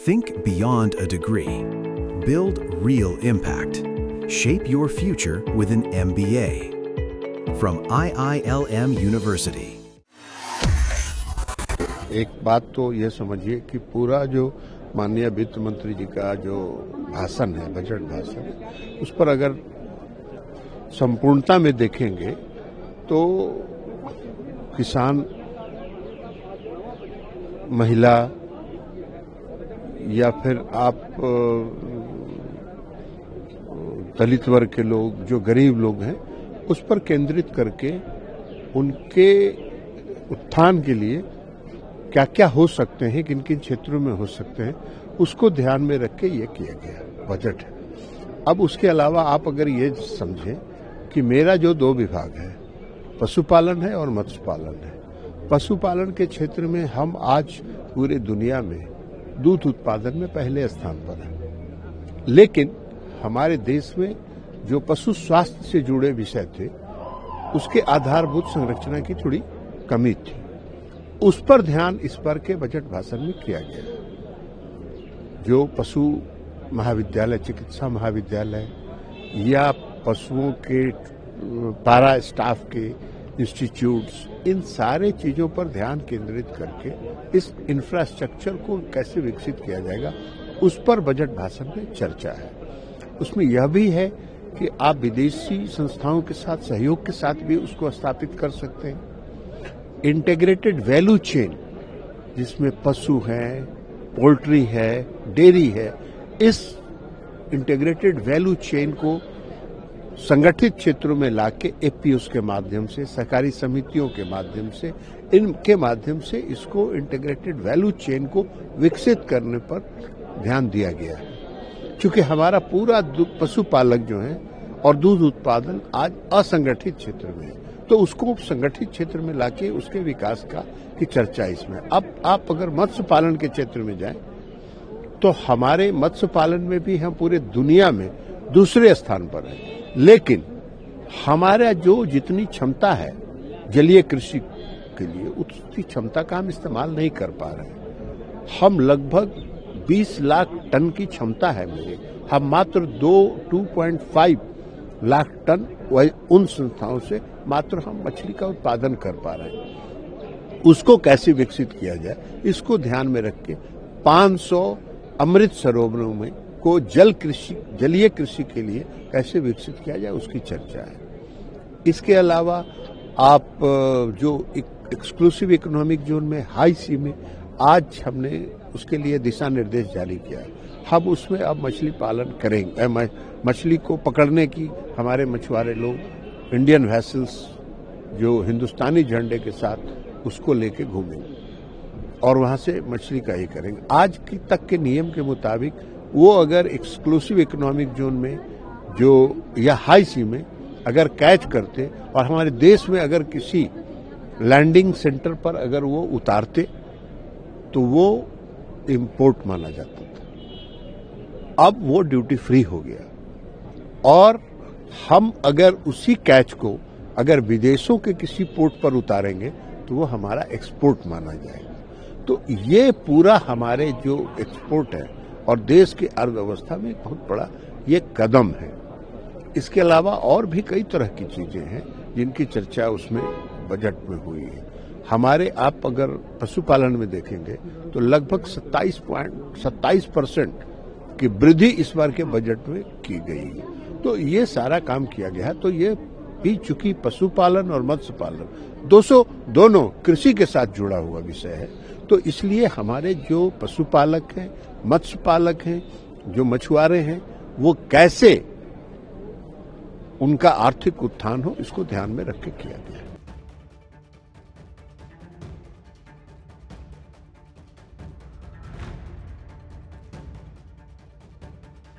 Think beyond a degree. Build real impact. Shape your future with an MBA. From IILM University. एक बात तो ये समझिए कि पूरा जो माननीय वित्त मंत्री जी का जो भाषण है, बजट भाषण, उस पर अगर संपूर्णता में देखेंगे तो किसान, महिला या फिर आप दलित वर्ग के लोग, जो गरीब लोग हैं, उस पर केंद्रित करके उनके उत्थान के लिए क्या क्या हो सकते हैं, किन किन क्षेत्रों में हो सकते हैं, उसको ध्यान में रख के ये किया गया बजट है। अब उसके अलावा आप अगर ये समझें कि मेरा जो दो विभाग है, पशुपालन है और मत्स्य पालन है। पशुपालन के क्षेत्र में हम आज पूरे दुनिया में दूध उत्पादन में पहले स्थान पर हैं, लेकिन हमारे देश में जो पशु स्वास्थ्य से जुड़े विषय थे, उसके आधारभूत संरचना की थोड़ी कमी थी। उस पर ध्यान इस बार के बजट भाषण में किया गया। जो पशु महाविद्यालय, चिकित्सा महाविद्यालय या पशुओं के पारा स्टाफ के इंस्टीट्यूट्स, इन सारे चीजों पर ध्यान केंद्रित करके इस इंफ्रास्ट्रक्चर को कैसे विकसित किया जाएगा, उस पर बजट भाषण में चर्चा है। उसमें यह भी है कि आप विदेशी संस्थाओं के साथ, सहयोग के साथ भी उसको स्थापित कर सकते हैं। इंटीग्रेटेड वैल्यू चेन, जिसमें पशु है, पोल्ट्री है, डेयरी है, इस इंटीग्रेटेड वैल्यू चेन को संगठित क्षेत्रों में लाके एपीओस के माध्यम से, सहकारी समितियों के माध्यम से, इनके माध्यम से इसको इंटीग्रेटेड वैल्यू चेन को विकसित करने पर ध्यान दिया गया है। क्योंकि हमारा पूरा पशुपालक जो है और दूध उत्पादन आज असंगठित क्षेत्र में है, तो उसको संगठित क्षेत्र में लाके उसके विकास की चर्चा इसमें। अब आप अगर मत्स्य पालन के क्षेत्र में जाएं तो हमारे मत्स्य पालन में भी हम पूरे दुनिया में दूसरे स्थान पर हैं, लेकिन हमारा जो जितनी क्षमता है जलीय कृषि के लिए, उतनी क्षमता का हम इस्तेमाल नहीं कर पा रहे। हम लगभग 20 लाख टन की क्षमता है मेरे, हम मात्र 2.5 लाख टन उन संस्थाओं से मात्र हम मछली का उत्पादन कर पा रहे हैं। उसको कैसे विकसित किया जाए, इसको ध्यान में रख के 500 अमृत सरोवरों में को जलीय कृषि के लिए कैसे विकसित किया जाए, उसकी चर्चा है। इसके अलावा आप जो एक्सक्लूसिव इकोनॉमिक जोन में, हाई सी में, आज हमने उसके लिए दिशा निर्देश जारी किया है। हम उसमें अब मछली पालन करेंगे, मछली को पकड़ने की हमारे मछुआरे लोग इंडियन वेसल्स जो हिंदुस्तानी झंडे के साथ उसको लेके घूमेंगे और वहां से मछली का ही करेंगे। आज की तक के नियम के मुताबिक वो अगर एक्सक्लूसिव इकोनॉमिक जोन में जो या हाई सी में अगर कैच करते और हमारे देश में अगर किसी लैंडिंग सेंटर पर अगर वो उतारते तो वो इंपोर्ट माना जाता था। अब वो ड्यूटी फ्री हो गया और हम अगर उसी कैच को अगर विदेशों के किसी पोर्ट पर उतारेंगे तो वो हमारा एक्सपोर्ट माना जाएगा। तो ये पूरा हमारे जो एक्सपोर्ट है और देश की अर्थव्यवस्था में एक बहुत बड़ा ये कदम है। इसके अलावा और भी कई तरह की चीजें हैं जिनकी चर्चा उसमें बजट में हुई है। हमारे आप अगर पशुपालन में देखेंगे तो लगभग 27% की वृद्धि इस बार के बजट में की गई है। तो ये सारा काम किया गया है। तो ये भी चूंकि पशुपालन और मत्स्य पालन दोनों कृषि के साथ जुड़ा हुआ विषय है, तो इसलिए हमारे जो पशुपालक हैं, मत्स्य पालक हैं, जो मछुआरे हैं, वो कैसे उनका आर्थिक उत्थान हो, इसको ध्यान में रख के किया गया है।